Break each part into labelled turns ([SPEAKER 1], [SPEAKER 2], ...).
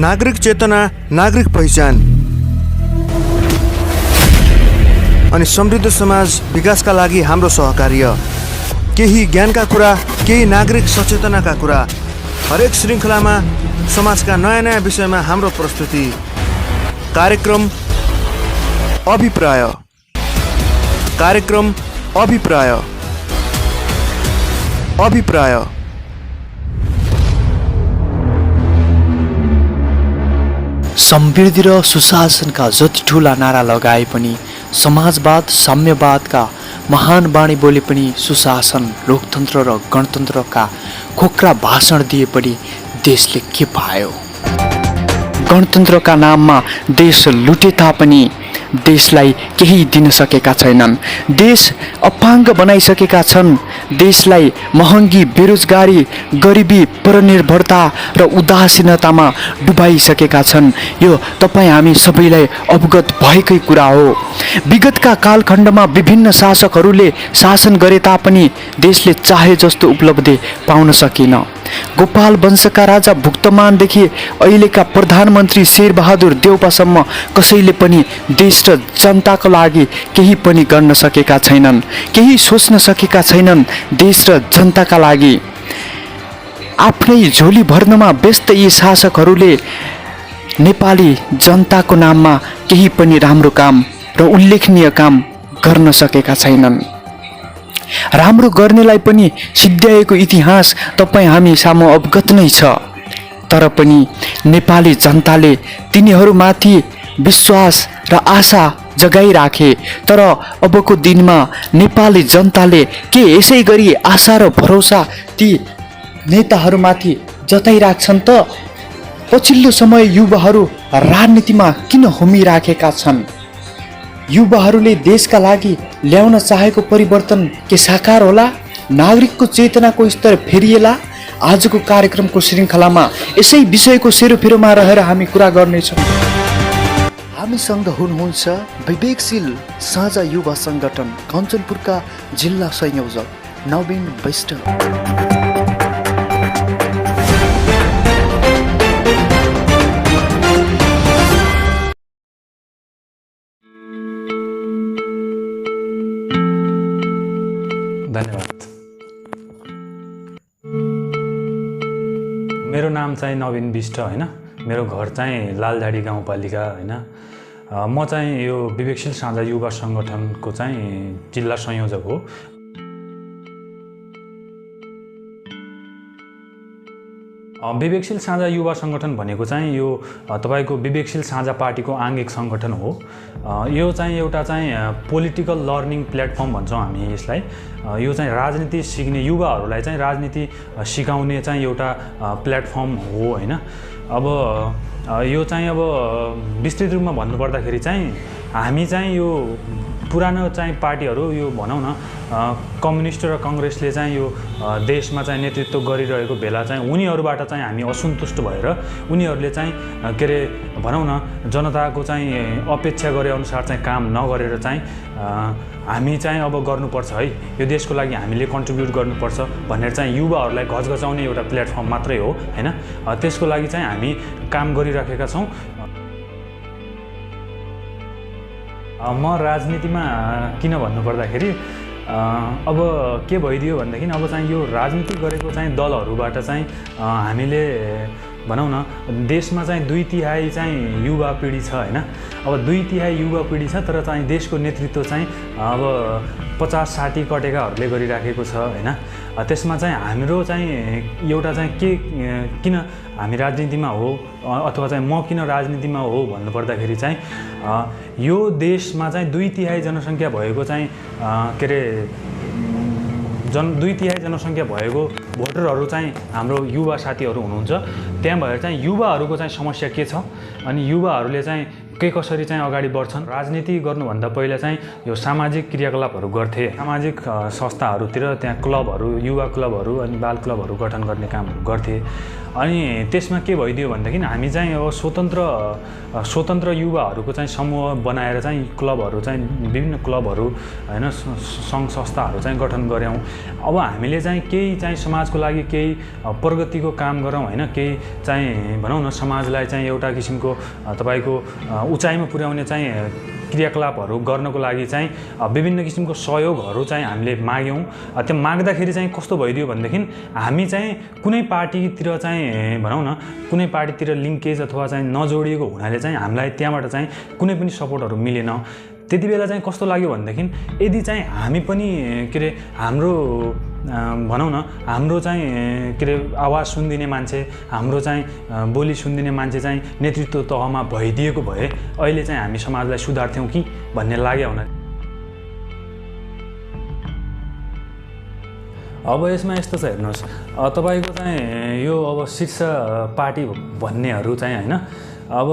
[SPEAKER 1] नागरिक चेतना, नागरिक पहिचान अनि समृद्ध समाज विकासका लागि हाम्रो सहकार्य। केही ज्ञानका कुरा, केही नागरिक सचेतनाका कुरा, हरेक श्रृङ्खलामा समाजका नयाँ नयाँ विषयमा हाम्रो प्रस्तुति। कार्यक्रम अभिप्राय। कार्यक्रम अभिप्राय। अभिप्राय।
[SPEAKER 2] समृद्धि र सुशासनका जति ठुला नारा लगाए पनि, समाजवाद, साम्यवादका महान बाणी बोले पनि, सुशासन, लोकतन्त्र र गणतन्त्रका खोक्रा भाषण दिए पनि देशले के पायो? गणतन्त्रका नाममा देश लुटे तापनि देशलाई केही दिन सकेका छैनन्। देश अपाङ्ग बनाइसकेका छन्। देशलाई महँगी, बेरोजगारी, गरिबी, परनिर्भरता र उदासीनतामा डुबाइसकेका छन्। यो तपाईँ हामी सबैलाई अवगत भएकै कुरा हो। विगतका कालखण्डमा विभिन्न शासकहरूले शासन गरे तापनि देशले चाहे जस्तो उपलब्धि पाउन सकेन। गोपाल वंशका राजा भुक्तमानदेखि अहिलेका प्रधानमन्त्री शेरबहादुर देउपासम्म कसैले पनि देश र जनताको लागि केही पनि गर्न सकेका छैनन्, केही सोच्न सकेका छैनन् देश र जनताका लागि। आफ्नै झोली भर्नमा व्यस्त यी शासकहरूले नेपाली जनताको नाममा केही पनि राम्रो काम र उल्लेखनीय काम गर्न सकेका छैनन्। राम्रो गर्नेलाई पनि सिद्ध्याएको इतिहास तपाईँ हामी सामु अवगत नै छ। तर पनि नेपाली जनताले तिनीहरूमाथि विश्वास र आशा जगाइराखे। तर अबको दिनमा नेपाली जनताले के यसै गरी आशा र भरोसा ती नेताहरूमाथि जताइराख्छन् त? पछिल्लो समय युवाहरू राजनीतिमा किन होमिराखेका छन्? युवाहरूले देशका लागि ल्याउन चाहेको परिवर्तन के साकार होला? नागरिकको चेतनाको स्तर फेरिएला? आजको कार्यक्रमको श्रृङ्खलामा यसै विषयको सेरोफेरोमा रहेर हामी कुरा गर्नेछौँ। हामीसँग हुनुहुन्छ विवेकशील साझा युवा सङ्गठन कञ्चनपुरका जिल्ला संयोजक नवीन विष्ट।
[SPEAKER 3] धन्यवाद। मेरो नाम चाहिँ नवीन विष्ट होइन। मेरो घर चाहिँ लालझाडी गाउँपालिका होइन। म चाहिँ यो विवेकशील साझा युवा सङ्गठनको चाहिँ जिल्ला संयोजक हो। विवेकशील साझा युवा सङ्गठन भनेको चाहिँ यो तपाईँको विवेकशील साझा पार्टीको आङ्गिक सङ्गठन हो। यो चाहिँ एउटा चाहिँ पोलिटिकल लर्निङ प्लेटफर्म भन्छौँ हामी यसलाई। यो चाहिँ राजनीति सिक्ने युवाहरूलाई चाहिँ राजनीति सिकाउने चाहिँ एउटा प्लेटफर्म हो होइन। अब यो चाहिँ अब विस्तृत रूपमा भन्नुपर्दाखेरि चाहिँ हामी चाहिँ यो पुरानो चाहिँ पार्टीहरू यो भनौँ न कम्युनिस्ट र कङ्ग्रेसले चाहिँ यो देशमा चाहिँ नेतृत्व गरिरहेको बेला चाहिँ उनीहरूबाट चाहिँ हामी असन्तुष्ट भएर उनीहरूले चाहिँ के अरे भनौँ न जनताको चाहिँ अपेक्षा गरे अनुसार चाहिँ काम नगरेर चाहिँ हामी चाहिँ अब गर्नुपर्छ है, यो देशको लागि हामीले कन्ट्रिब्युट गर्नुपर्छ भनेर चाहिँ युवाहरूलाई घचघचाउने एउटा प्लेटफर्म मात्रै हो होइन। त्यसको लागि चाहिँ हामी काम गरिराखेका छौँ। म राजनीतिमा किन भन्नुपर्दाखेरि अब के भइदियो भनेदेखि अब चाहिँ यो राजनीति गरेको चाहिँ दलहरूबाट चाहिँ हामीले भनौँ न देशमा चाहिँ 2/3 चाहिँ युवा पिँढी छ होइन। अब 2/3 युवा पिँढी छ तर चाहिँ देशको नेतृत्व चाहिँ अब 50-60 कटेकाहरूले गरिराखेको छ होइन। त्यसमा चाहिँ हाम्रो चाहिँ एउटा चाहिँ के किन हामी राजनीतिमा हो अथवा चाहिँ म किन राजनीतिमा हो भन्नुपर्दाखेरि चाहिँ यो देशमा चाहिँ 2/3 जनसङ्ख्या भएको चाहिँ के अरे 2/3 जनसङ्ख्या भएको भोटरहरू चाहिँ हाम्रो युवा साथीहरू हुनुहुन्छ। त्यहाँ भएर चाहिँ युवाहरूको चाहिँ समस्या के छ अनि युवाहरूले चाहिँ के कसरी चाहिँ अगाडि बढ्छन्। राजनीति गर्नुभन्दा पहिला चाहिँ यो सामाजिक क्रियाकलापहरू गर्थे। सामाजिक संस्थाहरूतिर त्यहाँ क्लबहरू, युवा क्लबहरू अनि बाल क्लबहरू गठन गर्ने कामहरू गर्थे। अनि त्यसमा के भइदियो भनेदेखि हामी चाहिँ अब स्वतन्त्र युवाहरूको चाहिँ समूह बनाएर चाहिँ क्लबहरू चाहिँ विभिन्न क्लबहरू होइन सङ्घ संस्थाहरू चाहिँ गठन गऱ्यौँ। अब हामीले चाहिँ केही चाहिँ समाजको लागि केही प्रगतिको काम गरौँ होइन, केही चाहिँ भनौँ न समाजलाई चाहिँ एउटा किसिमको तपाईँको उचाइमा पुर्याउने चाहिँ क्रियाकलापहरू गर्नको लागि चाहिँ विभिन्न किसिमको सहयोगहरू चाहिँ हामीले माग्यौँ। त्यो माग्दाखेरि चाहिँ कस्तो भइदियो भनेदेखि हामी चाहिँ कुनै पार्टीतिर चाहिँ भनौँ न कुनै पार्टीतिर लिङ्केज अथवा चाहिँ नजोडिएको हुनाले चाहिँ हामीलाई त्यहाँबाट चाहिँ कुनै पनि सपोर्टहरू मिलेन। त्यति बेला चाहिँ कस्तो लाग्यो भनेदेखि यदि चाहिँ हामी पनि के अरे हाम्रो भनौँ न हाम्रो चाहिँ के अरे आवाज सुनिदिने मान्छे, हाम्रो चाहिँ बोली सुनिदिने मान्छे चाहिँ नेतृत्व तहमा भइदिएको भए अहिले चाहिँ हामी समाजलाई सुधार्थ्यौँ कि भन्ने लाग्यो हुन। अब यसमा यस्तो छ हेर्नुहोस्, तपाईँको चाहिँ यो अब शीर्ष पार्टी भन्नेहरू चाहिँ होइन, अब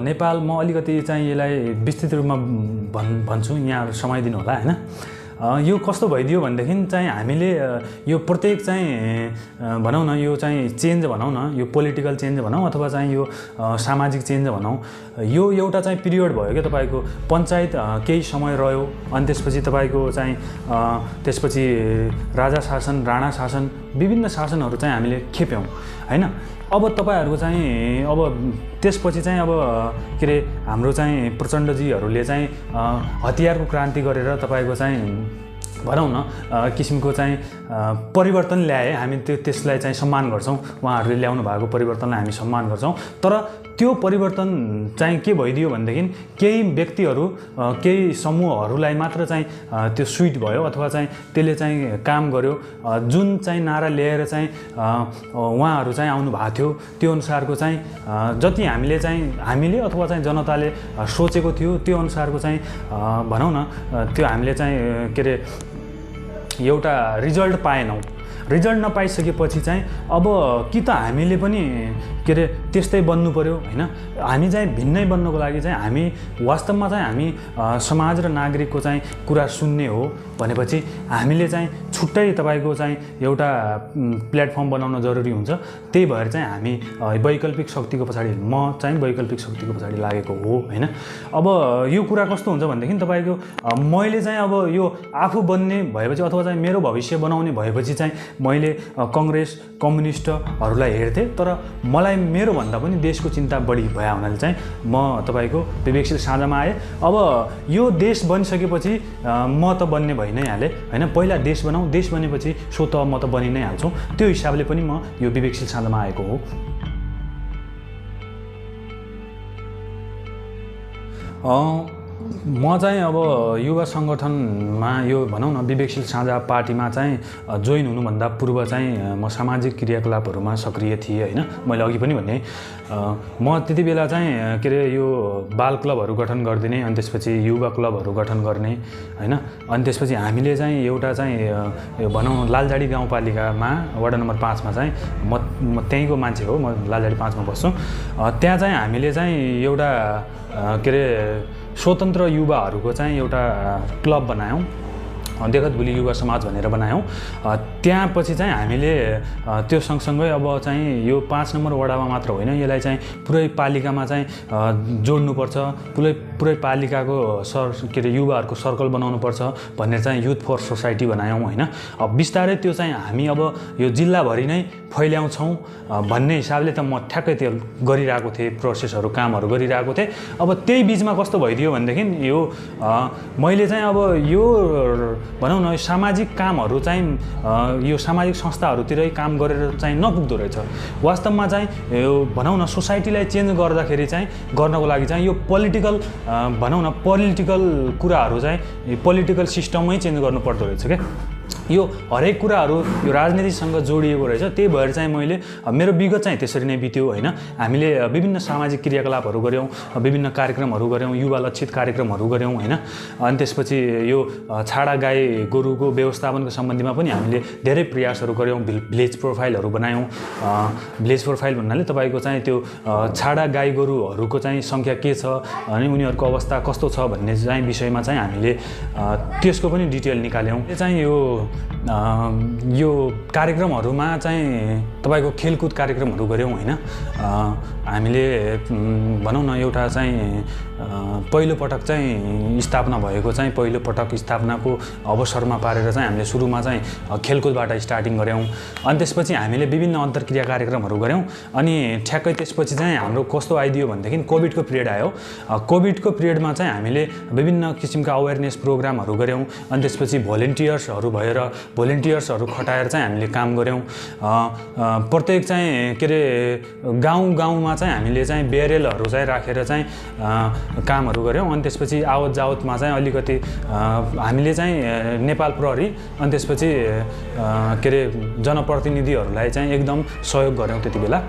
[SPEAKER 3] नेपाल म अलिकति चाहिँ यसलाई विस्तृत रूपमा भन्छु, यहाँ समय दिनु होला होइन। यो कस्तो भइदियो भनेदेखि चाहिँ हामीले यो प्रत्येक चाहिँ भनौँ न यो चाहिँ चेन्ज भनौँ न, यो पोलिटिकल चेन्ज भनौँ अथवा चाहिँ यो सामाजिक चेन्ज भनौँ, यो एउटा चाहिँ पिरियड भयो क्या। तपाईँको पञ्चायत केही समय रह्यो अनि त्यसपछि तपाईँको चाहिँ त्यसपछि राजा शासन, राणा शासन, विभिन्न शासनहरू चाहिँ हामीले खेप्यौँ होइन। अब तपाईँहरूको चाहिँ अब त्यसपछि चाहिँ अब के अरे हाम्रो चाहिँ प्रचण्डजीहरूले चाहिँ हतियारको क्रान्ति गरेर तपाईँको चाहिँ भनौँ न किसिमको चाहिँ परिवर्तन ल्याए। हामी त्यसलाई चाहिँ सम्मान गर्छौँ, उहाँहरूले ल्याउनु भएको परिवर्तनलाई हामी सम्मान गर्छौँ। तर त्यो परिवर्तन चाहिँ के भइदियो भनेदेखि केही व्यक्तिहरू केही समूहहरूलाई मात्र चाहिँ त्यो स्विट भयो अथवा चाहिँ त्यसले चाहिँ काम गर्यो। जुन चाहिँ नारा ल्याएर चाहिँ उहाँहरू चाहिँ आउनु भएको थियो त्यो अनुसारको चाहिँ जति हामीले अथवा चाहिँ जनताले सोचेको थियो त्यो अनुसारको चाहिँ भनौँ न त्यो हामीले चाहिँ के अरे एउटा रिजल्ट पाएनौँ। रिजल्ट नपाइसकेपछि चाहिँ अब कि त हामीले पनि के अरे त्यस्तै बन्नु पर्यो होइन। हामी चाहिँ भिन्नै बन्नको लागि चाहिँ हामी वास्तवमा चाहिँ हामी समाज र नागरिकको चाहिँ कुरा सुन्ने हो भनेपछि हामीले चाहिँ छुट्टै तपाईँको चाहिँ एउटा प्लेटफर्म बनाउन जरुरी हुन्छ। त्यही भएर चाहिँ हामी वैकल्पिक शक्तिको पछाडि म चाहिँ वैकल्पिक शक्तिको पछाडि लागेको हो होइन। अब यो कुरा कस्तो हुन्छ भनेदेखि तपाईँको मैले चाहिँ अब यो आफू बन्ने भएपछि अथवा चाहिँ मेरो भविष्य बनाउने भएपछि चाहिँ मैले कङ्ग्रेस कम्युनिस्टहरूलाई हेर्थेँ, तर मलाई मेरो भन्दा पनि देशको चिन्ता बढी भए हुनाले चाहिँ म तपाईँको विवेकशील साझामा आएँ। अब यो देश बनिसकेपछि म त बन्ने भइ नै हालेँ होइन। पहिला देश बनाऊ, देश बनेपछि स्वत म त बनि नै हाल्छु। त्यो हिसाबले पनि म यो विवेकशील साझामा आएको हो। म चाहिँ अब युवा सङ्गठनमा यो भनौँ न विवेकशील साझा पार्टीमा चाहिँ जोइन हुनुभन्दा पूर्व चाहिँ म सामाजिक क्रियाकलापहरूमा सक्रिय थिएँ होइन। मैले अघि पनि भने म त्यति बेला चाहिँ के अरे यो बाल क्लबहरू गठन गरिदिने, अनि त्यसपछि युवा क्लबहरू गठन गर्ने होइन। अनि त्यसपछि हामीले चाहिँ एउटा चाहिँ यो भनौँ लालझाडी गाउँपालिकामा वडा नम्बर 5मा चाहिँ म त्यहीँको मान्छे हो, म लालझाडी 5मा बस्छु। त्यहाँ चाहिँ हामीले चाहिँ एउटा के अरे स्वतन्त्र युवाहरूको चाहिँ एउटा क्लब बनायौँ, देखतभुली युवा समाज भनेर बनायौँ। त्यहाँ पछि चाहिँ हामीले त्यो सँगसँगै अब चाहिँ यो 5 नम्बर वडामा मात्र होइन, यसलाई चाहिँ पुरै पालिकामा चाहिँ जोड्नुपर्छ, पुरै पालिकाको के अरे युवाहरूको सर्कल बनाउनुपर्छ भनेर चाहिँ युथ फर सोसाइटी बनायौँ होइन। अब बिस्तारै त्यो चाहिँ हामी अब यो जिल्लाभरि नै फैल्याउँछौँ भन्ने हिसाबले त म ठ्याक्कै त्यो गरिरहेको थिएँ, प्रोसेसहरू कामहरू गरिरहेको थिएँ। अब त्यही बिचमा कस्तो भइदियो भनेदेखि यो मैले चाहिँ अब यो भनौँ न सामाजिक कामहरू चाहिँ यो सामाजिक संस्थाहरूतिरै काम गरेर चाहिँ नपुग्दो रहेछ। वास्तवमा चाहिँ यो भनौँ न सोसाइटीलाई चेन्ज गर्दाखेरि चाहिँ गर्नको लागि चाहिँ यो पोलिटिकल भनौँ न पोलिटिकल कुराहरू चाहिँ पोलिटिकल सिस्टमै चेन्ज गर्नुपर्दो रहेछ क्या। यो हरेक कुराहरू यो राजनीतिसँग जोडिएको रहेछ। त्यही भएर चाहिँ मैले मेरो विगत चाहिँ त्यसरी नै बित्यो होइन। हामीले विभिन्न सामाजिक क्रियाकलापहरू गऱ्यौँ, विभिन्न कार्यक्रमहरू गऱ्यौँ, युवा लक्षित कार्यक्रमहरू गऱ्यौँ होइन। अनि त्यसपछि यो छाडा गाई गोरुको व्यवस्थापनको सम्बन्धीमा पनि हामीले धेरै प्रयासहरू गऱ्यौँ। भिलेज प्रोफाइलहरू बनायौँ। भिलेज प्रोफाइल भन्नाले तपाईँको चाहिँ त्यो छाडा गाई गोरुहरूको चाहिँ सङ्ख्या के छ अनि उनीहरूको अवस्था कस्तो छ भन्ने चाहिँ विषयमा चाहिँ हामीले त्यसको पनि डिटेल निकाल्यौँ। यो चाहिँ यो कार्यक्रमहरूमा चाहिँ तपाईँको खेलकुद कार्यक्रमहरू गऱ्यौँ होइन। हामीले भनौँ न एउटा चाहिँ पहिलोपटक चाहिँ स्थापना भएको चाहिँ पहिलोपटक स्थापनाको अवसरमा पारेर चाहिँ हामीले सुरुमा चाहिँ खेलकुदबाट स्टार्टिङ गऱ्यौँ। अनि त्यसपछि हामीले विभिन्न अन्तर्क्रिया कार्यक्रमहरू गऱ्यौँ। अनि ठ्याक्कै त्यसपछि चाहिँ हाम्रो कस्तो आइदियो भनेदेखि कोभिडको पिरियड आयो। कोभिडको पिरियडमा चाहिँ हामीले विभिन्न किसिमका अवेरनेस प्रोग्रामहरू गऱ्यौँ। अनि त्यसपछि भोलिन्टियर्सहरू खटाएर चाहिँ हामीले काम गऱ्यौँ। प्रत्येक चाहिँ के अरे गाउँमा चाहिँ हामीले चाहिँ बेरेलहरू चाहिँ राखेर चाहिँ कामहरू गऱ्यौँ। अनि त्यसपछि आवत जावतमा चाहिँ अलिकति हामीले चाहिँ नेपाल प्रहरी अनि त्यसपछि के अरे जनप्रतिनिधिहरूलाई चाहिँ एकदम सहयोग गऱ्यौँ त्यति बेला।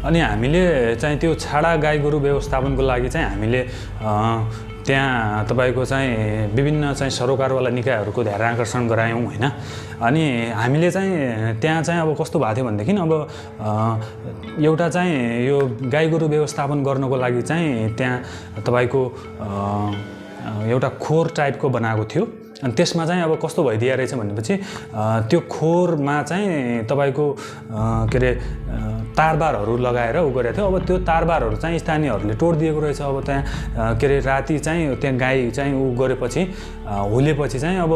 [SPEAKER 3] अनि हामीले चाहिँ त्यो छाडा गाई गोरु व्यवस्थापनको लागि चाहिँ हामीले त्यहाँ तपाईँको चाहिँ विभिन्न चाहिँ सरोकारवाला निकायहरूको ध्यान आकर्षण गरायौँ होइन। अनि हामीले चाहिँ त्यहाँ चाहिँ अब कस्तो भएको थियो भनेदेखि अब एउटा चाहिँ यो गाई गोरु व्यवस्थापन गर्नको लागि चाहिँ त्यहाँ तपाईँको एउटा खोर टाइपको बनाएको थियो। अनि त्यसमा चाहिँ अब कस्तो भइदिएको रहेछ भनेपछि त्यो खोरमा चाहिँ तपाईँको के अरे तारबारहरू लगाएर उ गरेको थियो। अब त्यो तारबारहरू चाहिँ स्थानीयहरूले तोडिदिएको रहेछ। अब त्यहाँ के अरे राति चाहिँ त्यहाँ गाई चाहिँ उ गरेपछि हुलेपछि चाहिँ अब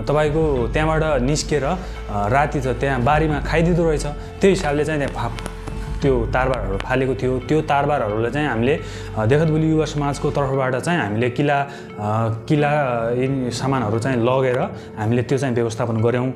[SPEAKER 3] तपाईँको त्यहाँबाट निस्केर राति त त्यहाँ बारीमा खाइदिँदो रहेछ। त्यो हिसाबले चाहिँ त्यहाँ त्यो तारबारहरू फालेको थियो। त्यो तारबारहरूलाई चाहिँ हामीले देखतबुली युवा समाजको तर्फबाट चाहिँ हामीले किला सामानहरू चाहिँ लगेर हामीले त्यो चाहिँ व्यवस्थापन गऱ्यौँ।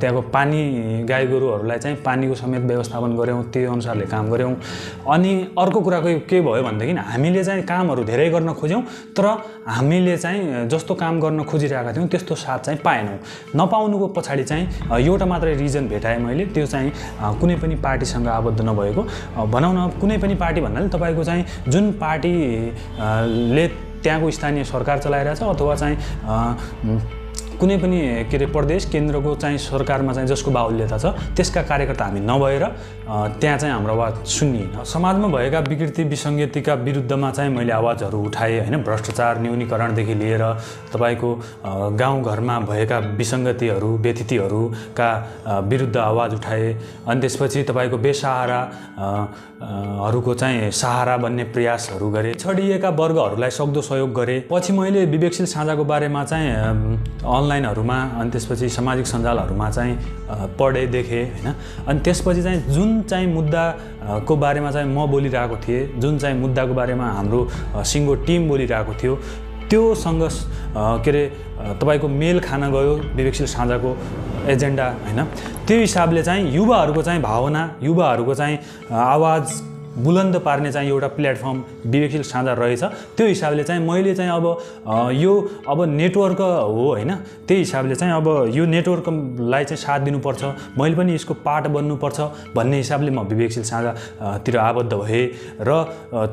[SPEAKER 3] त्यहाँको पानी गाई गोरुहरूलाई चाहिँ पानीको समेत व्यवस्थापन गऱ्यौँ। त्यो अनुसारले काम गऱ्यौँ। अनि अर्को कुराको के भयो भनेदेखि हामीले चाहिँ कामहरू धेरै गर्न खोज्यौँ, तर हामीले चाहिँ जस्तो काम गर्न खोजिरहेका थियौँ त्यस्तो साथ चाहिँ पाएनौँ। नपाउनुको पछाडि चाहिँ एउटा मात्रै रिजन भेटाएँ मैले, त्यो चाहिँ कुनै पनि पार्टीसँग आबद्ध नभएको। भनौँ न कुनै पनि पार्टी भन्नाले तपाईँको चाहिँ जुन पार्टीले त्यहाँको स्थानीय सरकार चलाइरहेछ अथवा चाहिँ कुनै पनि के अरे प्रदेश केन्द्रको चाहिँ सरकारमा चाहिँ जसको बाहुल्यता छ त्यसका कार्यकर्ता हामी नभएर त्यहाँ चाहिँ हाम्रो आवाज सुनिएन। समाजमा भएका विकृति विसङ्गतिका विरुद्धमा चाहिँ मैले आवाजहरू उठाएँ होइन। भ्रष्टाचार न्यूनीकरणदेखि लिएर तपाईँको गाउँघरमा भएका विसङ्गतिहरू व्यथितिहरूका विरुद्ध आवाज उठाएँ। अनि त्यसपछि तपाईँको बेसहाराहरूको चाहिँ सहारा बन्ने प्रयासहरू गरेँ। छडिएका वर्गहरूलाई सक्दो सहयोग गरेँ। पछि मैले विवेकशील साझाको बारेमा चाहिँ अनलाइनहरूमा अनि त्यसपछि सामाजिक सञ्जालहरूमा चाहिँ पढेँ देखेँ होइन। अनि त्यसपछि चाहिँ जुन चाहिँ मुद्दाको बारेमा चाहिँ म बोलिरहेको थिएँ, जुन चाहिँ मुद्दाको बारेमा हाम्रो सिङ्गो टिम बोलिरहेको थियो त्योसँग के अरे तपाईँको मेल खान गयो विवेकशील साझाको एजेन्डा होइन। त्यो हिसाबले चाहिँ युवाहरूको चाहिँ भावना, युवाहरूको चाहिँ आवाज बुलन्द पार्ने चाहिँ एउटा प्लेटफर्म विवेकशील साझा रहेछ। त्यो हिसाबले चाहिँ मैले चाहिँ यो नेटवर्क हो होइन। त्यही हिसाबले चाहिँ यो नेटवर्कलाई चाहिँ साथ दिनुपर्छ, मैले पनि यसको पार्ट बन्नुपर्छ भन्ने हिसाबले म विवेकशील साझातिर आबद्ध भएँ। र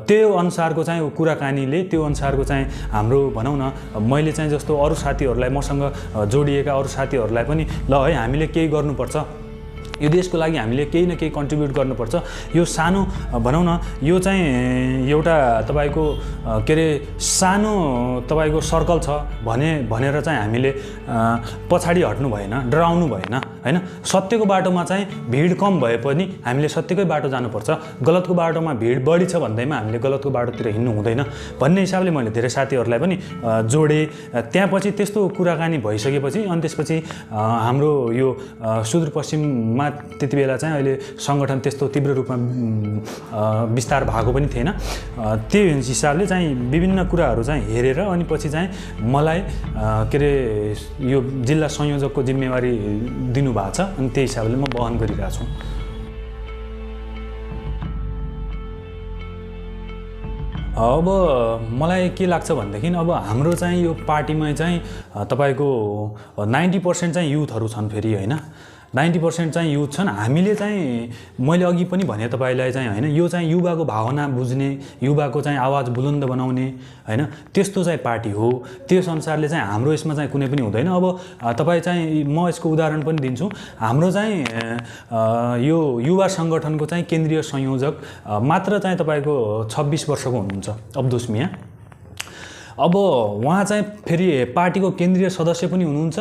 [SPEAKER 3] त्यो अनुसारको चाहिँ कुराकानीले त्यो अनुसारको चाहिँ हाम्रो भनौँ न मैले चाहिँ जस्तो अरू साथीहरूलाई मसँग जोडिएका अरू साथीहरूलाई पनि ल है हामीले केही गर्नुपर्छ, यो देशको लागि हामीले केही न केही कन्ट्रिब्युट गर्नुपर्छ, यो सानो भनौँ न यो चाहिँ एउटा तपाईँको के अरे सानो तपाईँको सर्कल छ भनेर चाहिँ हामीले पछाडि हट्नु भएन, डराउनु भएन होइन। सत्यको बाटोमा चाहिँ भिड कम भए पनि हामीले सत्यकै बाटो जानुपर्छ। गलतको बाटोमा भिड बढी छ भन्दैमा हामीले गलतको बाटोतिर हिँड्नु हुँदैन भन्ने हिसाबले मैले धेरै साथीहरूलाई पनि जोडेँ। त्यहाँ पछि त्यस्तो कुराकानी भइसकेपछि अनि त्यसपछि हाम्रो यो सुदूरपश्चिममा त्यति बेला चाहिँ अहिले सङ्गठन त्यस्तो तीव्र रूपमा विस्तार भएको पनि थिएन। त्यही हिसाबले चाहिँ विभिन्न कुराहरू चाहिँ हेरेर अनि पछि चाहिँ मलाई के अरे यो जिल्ला संयोजकको जिम्मेवारी दिनुभएको छ अनि त्यही हिसाबले म वहन गरिरहेको छु। अब मलाई के लाग्छ भनेदेखि अब हाम्रो चाहिँ यो पार्टीमा चाहिँ तपाईँको 90% चाहिँ युथहरू छन् फेरि होइन। 90% चाहिँ युथ छन्। हामीले चाहिँ मैले अघि पनि भने तपाईँलाई चाहिँ होइन, यो चाहिँ युवाको भावना बुझ्ने, युवाको चाहिँ आवाज बुलन्द बनाउने होइन, त्यस्तो चाहिँ पार्टी हो। त्यस अनुसारले चाहिँ हाम्रो यसमा चाहिँ कुनै पनि हुँदैन। अब तपाईँ चाहिँ म यसको उदाहरण पनि दिन्छु। हाम्रो चाहिँ यो युवा सङ्गठनको चाहिँ केन्द्रीय संयोजक मात्र चाहिँ तपाईँको 26 वर्षको हुनुहुन्छ अब्दुस मिया। अब उहाँ चाहिँ फेरि पार्टीको केन्द्रीय सदस्य पनि हुनुहुन्छ,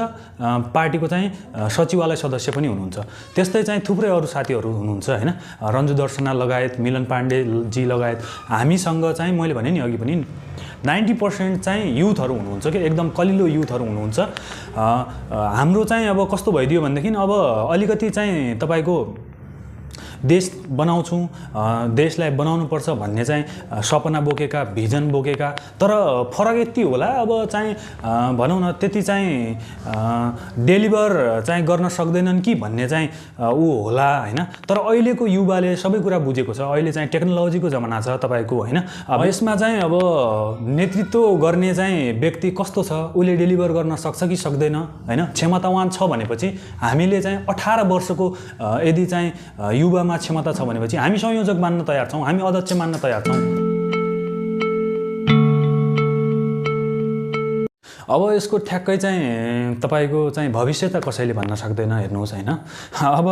[SPEAKER 3] पार्टीको चाहिँ सचिवालय सदस्य पनि हुनुहुन्छ। त्यस्तै चाहिँ थुप्रै अरू साथीहरू हुनुहुन्छ हैन, रञ्जु दर्शना लगायत, मिलन पाण्डेजी लगायत। हामीसँग चाहिँ मैले भने नि अघि पनि 90% चाहिँ युथहरू हुनुहुन्छ कि एकदम कलिलो युथहरू हुनुहुन्छ। हाम्रो चाहिँ अब कस्तो भइदियो भनेदेखि अब अलिकति चाहिँ तपाईँको देश बनाउँछौँ, देशलाई बनाउनुपर्छ भन्ने चाहिँ सपना बोकेका, भिजन बोकेका, तर फरक यति होला अब चाहिँ भनौँ न त्यति चाहिँ डेलिभर चाहिँ गर्न सक्दैनन् कि भन्ने चाहिँ ऊ होला हैन। तर अहिलेको युवाले सबै कुरा बुझेको छ, अहिले चाहिँ टेक्नोलोजीको जमाना छ तपाईँको हैन। अब यसमा चाहिँ अब नेतृत्व गर्ने चाहिँ व्यक्ति कस्तो छ, उसले डेलिभर गर्न सक्छ कि सक्दैन हैन, क्षमतावान छ भनेपछि हामीले चाहिँ 18 वर्षको यदि चाहिँ युवा क्षमता छ भनेपछि हामी संयोजक मान्न तयार छौँ, हामी अध्यक्ष मान्न तयार छौँ। अब यसको ठ्याक्कै चाहिँ तपाईँको चाहिँ भविष्य त कसैले भन्न सक्दैन, हेर्नुहोस् हैन। अब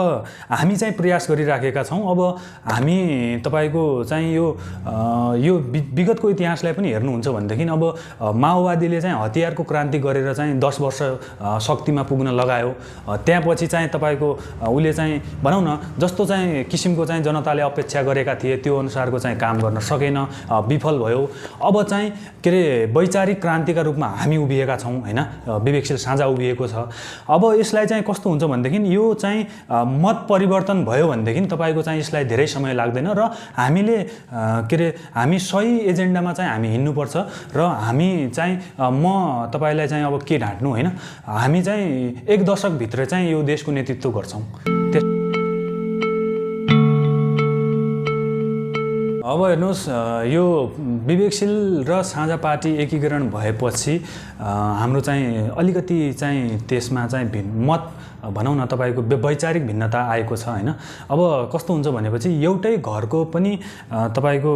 [SPEAKER 3] हामी चाहिँ प्रयास गरिराखेका छौँ। अब हामी तपाईँको चाहिँ यो विगतको इतिहासलाई पनि हेर्नुहुन्छ भनेदेखि अब माओवादीले चाहिँ हतियारको क्रान्ति गरेर चाहिँ 10 वर्ष शक्तिमा पुग्न लगायो। त्यहाँपछि चाहिँ तपाईँको उसले चाहिँ भनौँ न जस्तो चाहिँ किसिमको चाहिँ जनताले अपेक्षा गरेका थिए त्यो अनुसारको चाहिँ काम गर्न सकेन, विफल भयो। अब चाहिँ के अरे वैचारिक क्रान्तिका रूपमा हामी उभिएका छौँ हैन, विवेकशील साझा उभिएको छ। अब यसलाई चाहिँ कस्तो हुन्छ भनेदेखि यो चाहिँ मत परिवर्तन भयो भनेदेखि तपाईँको चाहिँ यसलाई धेरै समय लाग्दैन र हामीले के अरे हामी सही एजेन्डामा चाहिँ हामी हिँड्नुपर्छ र हामी चाहिँ म तपाईँलाई चाहिँ अब के ढाँट्नु हैन, हामी चाहिँ 1 दशकभित्र चाहिँ यो देशको नेतृत्व गर्छौँ। अब हेर्नुहोस् यो विवेकशील र साझा पार्टी एकीकरण भएपछि हाम्रो चाहिँ अलिकति चाहिँ त्यसमा चाहिँ मत भनौँ न तपाईँको वैचारिक भिन्नता आएको छ हैन। अब कस्तो हुन्छ भनेपछि एउटै घरको पनि तपाईँको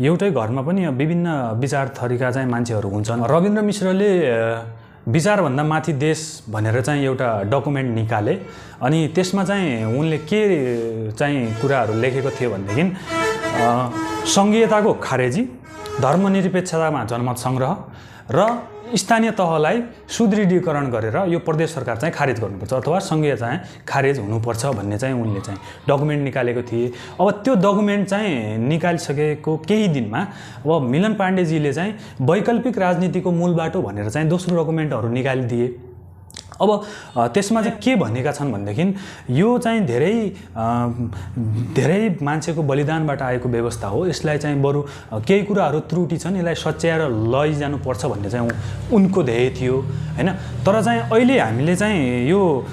[SPEAKER 3] एउटै घरमा पनि विभिन्न विचार थरीका चाहिँ मान्छेहरू हुन्छन्। रविन्द्र मिश्रले विचारभन्दा माथि देश भनेर चाहिँ एउटा डकुमेन्ट निकाले अनि त्यसमा चाहिँ उनले के चाहिँ कुराहरू लेखेको थियो भनेदेखि सङ्घीयताको खारेजी, धर्मनिरपेक्षतामा जनमत सङ्ग्रह र स्थानीय तहलाई सुदृढीकरण गरेर यो प्रदेश सरकार चाहिँ खारेज गर्नुपर्छ अथवा सङ्घीय चाहिँ खारेज हुनुपर्छ भन्ने चाहिँ उनले चाहिँ डकुमेन्ट निकालेको थिए। अब त्यो डकुमेन्ट चाहिँ निकालिसकेको केही दिनमा अब मिलन पाण्डेजीले चाहिँ वैकल्पिक राजनीतिको मूल बाटो भनेर चाहिँ दोस्रो डकुमेन्टहरू निकालिदिए। अब त्यसमा चाहिँ के भनेका छन् भनेदेखि यो चाहिँ धेरै मान्छेको बलिदानबाट आएको व्यवस्था हो, यसलाई चाहिँ बरु केही कुराहरू त्रुटि छन्, यसलाई सच्याएर लैजानुपर्छ भन्ने चाहिँ उनको ध्येय थियो हैन। तर चाहिँ अहिले हामीले चाहिँ यो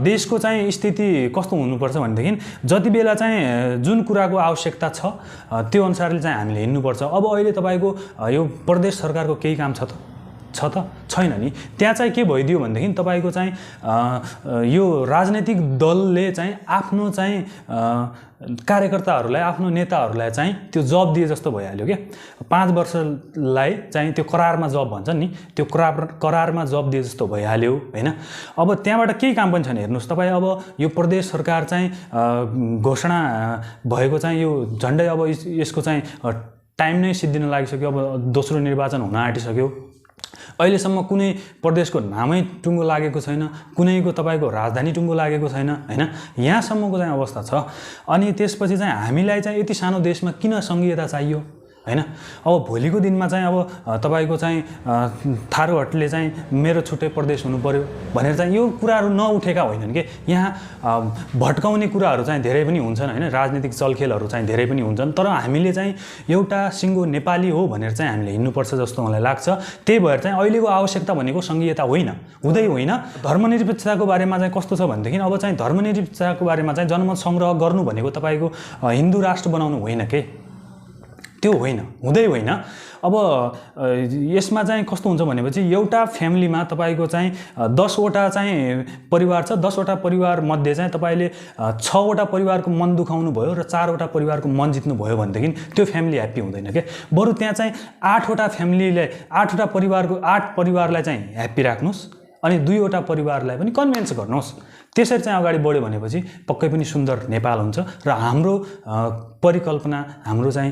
[SPEAKER 3] देशको चाहिँ स्थिति कस्तो हुनुपर्छ भनेदेखि जति बेला चाहिँ जुन कुराको आवश्यकता छ त्यो अनुसारले चाहिँ हामीले हिँड्नुपर्छ। अब अहिले तपाईँको यो प्रदेश सरकारको केही काम छ त छैन नि। त्यहाँ चाहिँ के भइदियो भनेदेखि तपाईँको चाहिँ यो राजनैतिक दलले चाहिँ आफ्नो चाहिँ कार्यकर्ताहरूलाई, आफ्नो नेताहरूलाई चाहिँ त्यो जब दिए जस्तो भइहाल्यो क्या। 5 वर्षलाई चाहिँ त्यो करारमा जब भन्छ नि, त्यो करारमा जब दिए जस्तो भइहाल्यो हैन। अब त्यहाँबाट केही काम पनि छैन। हेर्नुहोस् तपाईँ, अब यो प्रदेश सरकार चाहिँ घोषणा भएको चाहिँ यो झन्डै अब यसको चाहिँ टाइम नै सिद्धिन लागिसक्यो। अब दोस्रो निर्वाचन हुन आँटिसक्यो। अहिलेसम्म कुनै प्रदेशको नामै टुङ्गो लागेको छैन, कुनैको तपाईँको राजधानी टुङ्गो लागेको छैन हैन। यहाँसम्मको चाहिँ अवस्था छ। अनि त्यसपछि चाहिँ हामीलाई चाहिँ यति सानो देशमा किन सङ्घीयता चाहियो हैन। अब भोलिको दिनमा चाहिँ अब तपाईँको चाहिँ थारूहरूले चाहिँ मेरो छुट्टै प्रदेश हुनु पर्यो भनेर चाहिँ यो कुराहरू नउठेका होइनन् कि। यहाँ भट्काउने कुराहरू चाहिँ धेरै पनि हुन्छन् हैन, राजनीतिक चलखेलहरू चाहिँ धेरै पनि हुन्छन्। तर हामीले चाहिँ एउटा सिङ्गो नेपाली हो भनेर चाहिँ हामीले हिँड्नुपर्छ जस्तो मलाई लाग्छ। त्यही भएर चाहिँ अहिलेको आवश्यकता भनेको सङ्घीयता होइन, हुँदै होइन। धर्मनिरपेक्षताको बारेमा चाहिँ कस्तो छ भनेदेखि अब चाहिँ धर्मनिरपेक्षताको बारेमा चाहिँ जनमत सङ्ग्रह गर्नु भनेको तपाईँको हिन्दू राष्ट्र बनाउनु होइन के, त्यो होइन, हुँदै होइन। अब यसमा चाहिँ कस्तो हुन्छ भनेपछि एउटा फ्यामिलीमा तपाईँको चाहिँ 10वटा चाहिँ परिवार छ। 10वटा परिवार मध्ये चाहिँ तपाईँले 6वटा परिवारको मन दुखाउनु भयो र 4वटा परिवारको मन जित्नु भयो भनेदेखि त्यो फ्यामिली ह्याप्पी हुँदैन के। बरु त्यहाँ चाहिँ 8वटा फ्यामिलीलाई, 8वटा परिवारको 8 परिवारलाई चाहिँ ह्याप्पी राख्नुहोस् अनि 2वटा परिवारलाई पनि कन्भिन्स गर्नुहोस्। त्यसरी चाहिँ अगाडि बढ्यो भनेपछि पक्कै पनि सुन्दर नेपाल हुन्छ र हाम्रो परिकल्पना, हाम्रो चाहिँ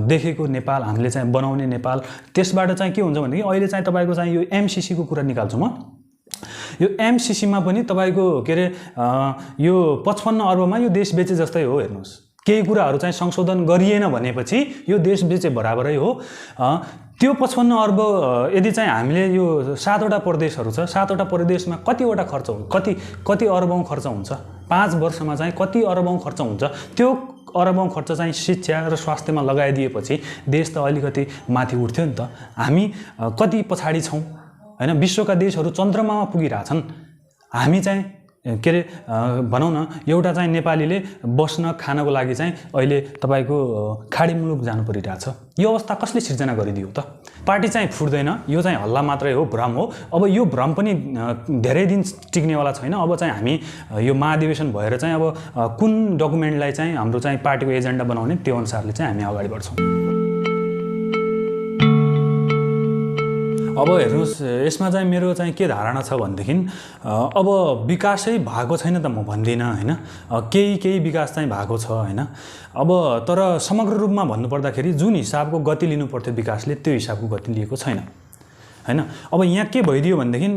[SPEAKER 3] देखेको नेपाल, हामीले चाहिँ बनाउने नेपाल, त्यसबाट चाहिँ के हुन्छ भनेदेखि अहिले चाहिँ तपाईँको चाहिँ यो एमसिसीको कुरा निकाल्छु म। यो एमसिसीमा पनि तपाईँको के अरे यो 55 अर्बमा यो देश बेचे जस्तै हो। हेर्नुहोस्, केही कुराहरू चाहिँ संशोधन गरिएन भनेपछि यो देश बेचे बराबरै हो। त्यो 55 अर्ब यदि चाहिँ हामीले यो 7वटा प्रदेशहरू छ, 7वटा प्रदेशमा कतिवटा खर्च हुन्छ, कति अरबौँ खर्च हुन्छ, 5 वर्षमा चाहिँ कति अरबौँ खर्च हुन्छ, त्यो अरबौँ खर्च चाहिँ शिक्षा र स्वास्थ्यमा लगाइदिएपछि देश त अलिकति माथि उठ्थ्यो नि त। हामी कति पछाडि छौँ हैन? विश्वका देशहरू चन्द्रमामा पुगिरहेछन्, हामी चाहिँ के अरे भनौँ न एउटा चाहिँ नेपालीले बस्न खानको लागि चाहिँ अहिले तपाईँको खाडी मुलुक जानु परिरहेछ। यो अवस्था कसले सिर्जना गरिदियो त? पार्टी चाहिँ फुट्दैन, यो चाहिँ हल्ला मात्रै हो, भ्रम हो। अब यो भ्रम पनि धेरै दिन टिक्नेवाला छैन। अब चाहिँ हामी यो महाधिवेशन भएर चाहिँ अब कुन डकुमेन्टलाई चाहिँ हाम्रो चाहिँ पार्टीको एजेन्डा बनाउने त्यो अनुसारले चाहिँ हामी अगाडि बढ्छौँ। अब हेर्नुहोस्, यसमा चाहिँ मेरो चाहिँ के धारणा छ भनेदेखि अब विकासै भएको छैन त म भन्दिनँ हैन, केही विकास चाहिँ भएको छ हैन। अब तर समग्र रूपमा भन्नुपर्दाखेरि जुन हिसाबको गति लिनु पर्थ्यो विकासले त्यो हिसाबको गति लिएको छैन हैन। अब यहाँ के भइदियो भनेदेखि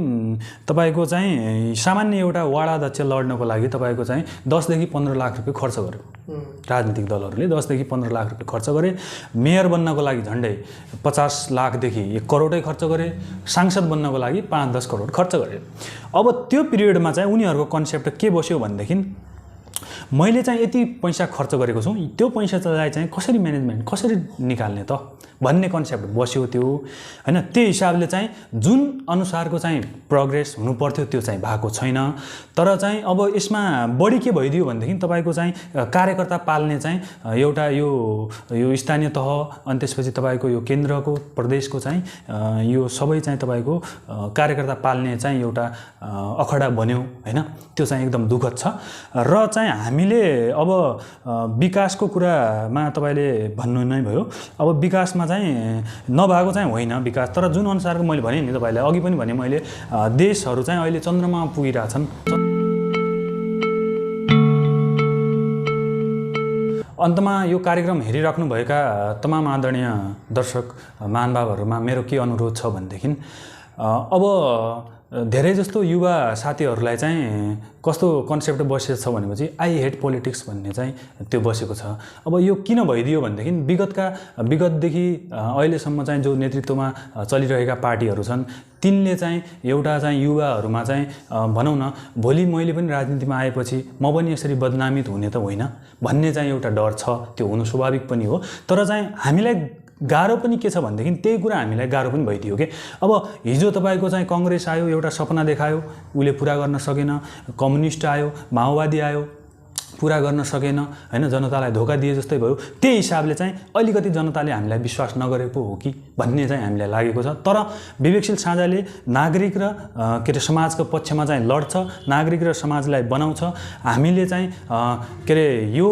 [SPEAKER 3] तपाईँको चाहिँ सामान्य एउटा वार्ड अध्यक्ष लड्नको लागि तपाईँको चाहिँ 10 देखि 15 लाख रुपियाँ खर्च गर्यो। राजनीतिक दलहरूले 10 देखि 15 लाख रुपियाँ खर्च गरे। मेयर बन्नको लागि झन्डै 50 लाखदेखि 1 करोडै खर्च गरे। सांसद बन्नको लागि 5-10 करोड खर्च गरे। अब त्यो पिरियडमा चाहिँ उनीहरूको कन्सेप्ट के बस्यो भनेदेखि मैले चाहिँ यति पैसा खर्च गरेको छु, त्यो पैसालाई चाहिँ कसरी म्यानेजमेन्ट, कसरी निकाल्ने त भन्ने कन्सेप्ट बस्यो त्यो हैन। त्यो हिसाबले चाहिँ जुन अनुसारको चाहिँ प्रोग्रेस हुनु पर्थ्यो त्यो चाहिँ भएको छैन। तर चाहिँ अब यसमा बढी के भइदियो भनेदेखि तपाईँको चाहिँ कार्यकर्ता पाल्ने चाहिँ एउटा यो स्थानीय तह, अनि त्यसपछि तपाईँको यो केन्द्रको, प्रदेशको चाहिँ यो सबै चाहिँ तपाईँको कार्यकर्ता पाल्ने चाहिँ एउटा अखडा बन्यो हैन। त्यो चाहिँ एकदम दुःखद छ। र चाहिँ हामीले अब विकासको कुरामा तपाईँले भन्नु नै भयो। अब विकासमा चाहिँ नभएको चाहिँ होइन विकास, तर जुन अनुसारको मैले भने नि तपाईँलाई अघि पनि भने मैले, देशहरू चाहिँ अहिले चन्द्रमामा पुगिरहेछन्। अन्तमा यो कार्यक्रम हेरिराख्नुभएका तमाम आदरणीय दर्शक महानुभावहरूमा मेरो के अनुरोध छ भनेदेखि अब धेरै जस्तो युवा साथीहरूलाई चाहिँ कस्तो कन्सेप्ट बसेको छ भनेपछि आई हेट पोलिटिक्स भन्ने चाहिँ त्यो बसेको छ। अब यो किन भइदियो भनेदेखि विगतदेखि अहिलेसम्म चाहिँ जो नेतृत्वमा चलिरहेका पार्टीहरू छन् तिनले चाहिँ एउटा चाहिँ युवाहरूमा चाहिँ भनौँ न भोलि मैले पनि राजनीतिमा आएपछि म पनि यसरी बदनामित हुने त होइन भन्ने चाहिँ एउटा डर छ। त्यो हुनु स्वाभाविक पनि हो। तर चाहिँ हामीलाई गाह्रो पनि के छ भनेदेखि त्यही कुरा हामीलाई गाह्रो पनि भइदियो के। अब हिजो तपाईँको चाहिँ कांग्रेस आयो, एउटा सपना देखायो, उसले पुरा गर्न सकेन। कम्युनिस्ट आयो, माओवादी आयो, पुरा गर्न सकेन हैन, जनतालाई धोका दिए जस्तै भयो। त्यही हिसाबले चाहिँ अलिकति जनताले हामीलाई विश्वास नगरेको हो कि भन्ने चाहिँ हामीलाई लागेको छ। तर विवेकशील साझाले नागरिक र के अरे समाजको पक्षमा चाहिँ लड्छ, नागरिक र समाजलाई बनाउँछ। हामीले चाहिँ के अरे यो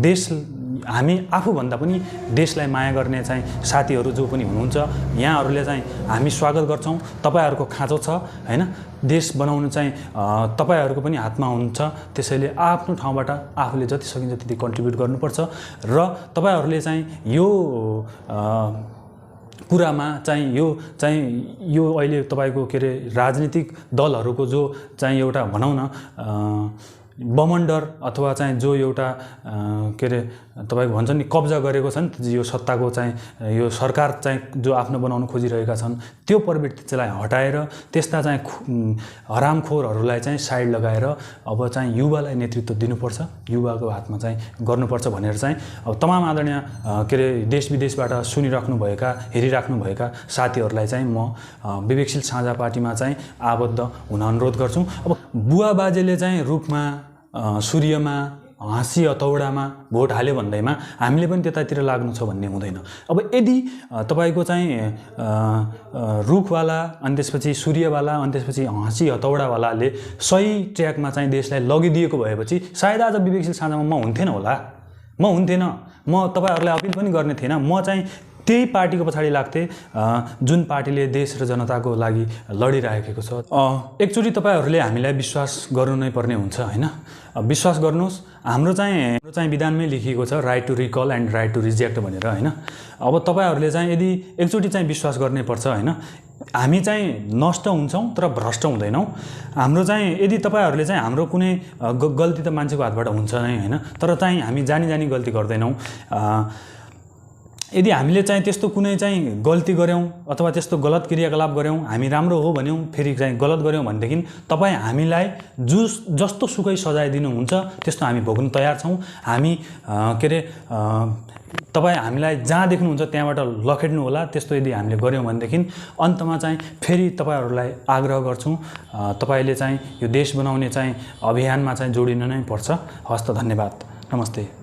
[SPEAKER 3] देश, हामी आफूभन्दा पनि देशलाई माया गर्ने चाहिँ साथीहरू जो पनि हुनुहुन्छ यहाँहरूले चाहिँ हामी स्वागत गर्छौँ। तपाईँहरूको खाँचो छ हैन, देश बनाउनु चाहिँ तपाईँहरूको पनि हातमा हुन्छ। त्यसैले आफ्नो ठाउँबाट आफूले जति सकिन्छ त्यति कन्ट्रिब्युट गर्नुपर्छ र तपाईँहरूले चाहिँ यो कुरामा चाहिँ यो अहिले तपाईँको के अरे राजनीतिक दलहरूको जो चाहिँ एउटा भनौँ न बमन्डर अथवा चाहिँ जो एउटा के अरे तपाईँको भन्छ नि कब्जा गरेको छ नि यो सत्ताको चाहिँ यो सरकार चाहिँ जो आफ्नो बनाउन खोजिरहेका छन् त्यो प्रवृत्ति चाहिँ हटाएर त्यस्ता चाहिँ हरामखोरहरूलाई चाहिँ साइड लगाएर अब चाहिँ युवालाई नेतृत्व दिनुपर्छ, युवाको हातमा चाहिँ गर्नुपर्छ भनेर चाहिँ अब तमाम आदरणीय के अरे देश विदेशबाट सुनिराख्नुभएका हेरिराख्नुभएका साथीहरूलाई चाहिँ म विवेकशील साझा पार्टीमा चाहिँ आबद्ध हुन अनुरोध गर्छु। अब बुवा बाजेले चाहिँ रूपमा सूर्यमा हाँसी हतौडामा भोट हाल्यो भन्दैमा हामीले पनि त्यतातिर लाग्नु छ भन्ने हुँदैन। अब यदि तपाईँको चाहिँ रुखवाला अनि त्यसपछि सूर्यवाला अनि त्यसपछि हाँसी हतौडावालाले सही ट्र्याकमा चाहिँ देशलाई लगिदिएको भएपछि सायद आज विवेकशील साझामा म हुन्थेन होला, म हुन्थेन, म तपाईँहरूलाई अपिल पनि गर्ने थिएन। म चाहिँ त्यही पार्टीको पछाडि लाग्थे जुन पार्टीले देश र जनताको लागि लडिरहेको छ। एकचोटि तपाईँहरूले हामीलाई विश्वास गर्नु नै पर्ने हुन्छ होइन। विश्वास गर्नुहोस्, हाम्रो चाहिँ विधानमै लेखिएको छ right to recall and right to reject भनेर होइन। अब तपाईँहरूले चाहिँ यदि एकचोटि चाहिँ विश्वास गर्नै पर्छ होइन। हामी चाहिँ नष्ट हुन्छौँ तर भ्रष्ट हुँदैनौँ। हाम्रो चाहिँ यदि तपाईँहरूले चाहिँ हाम्रो कुनै गल्ती त मान्छेको हातबाट हुन्छ नै होइन, तर चाहिँ हामी जानी जानी गल्ती गर्दैनौँ। यदि हामीले चाहिँ त्यस्तो कुनै चाहिँ गल्ती गऱ्यौँ अथवा त्यस्तो गलत क्रियाकलाप गऱ्यौँ, हामी राम्रो हो भन्यौँ फेरि चाहिँ गलत गऱ्यौँ भनेदेखि तपाईँ हामीलाई जस्तो सुकै सजाय दिनुहुन्छ त्यस्तो हामी भोग्न तयार छौँ। हामी के अरे तपाईँ हामीलाई जहाँ देख्नुहुन्छ त्यहाँबाट लखेट्नु होला। त्यस्तो यदि हामीले गऱ्यौँ भनेदेखि अन्तमा चाहिँ फेरि तपाईँहरूलाई आग्रह गर्छौँ, तपाईँले चाहिँ यो देश बनाउने चाहिँ अभियानमा चाहिँ जोडिनु नै पर्छ। हस्त, धन्यवाद, नमस्ते।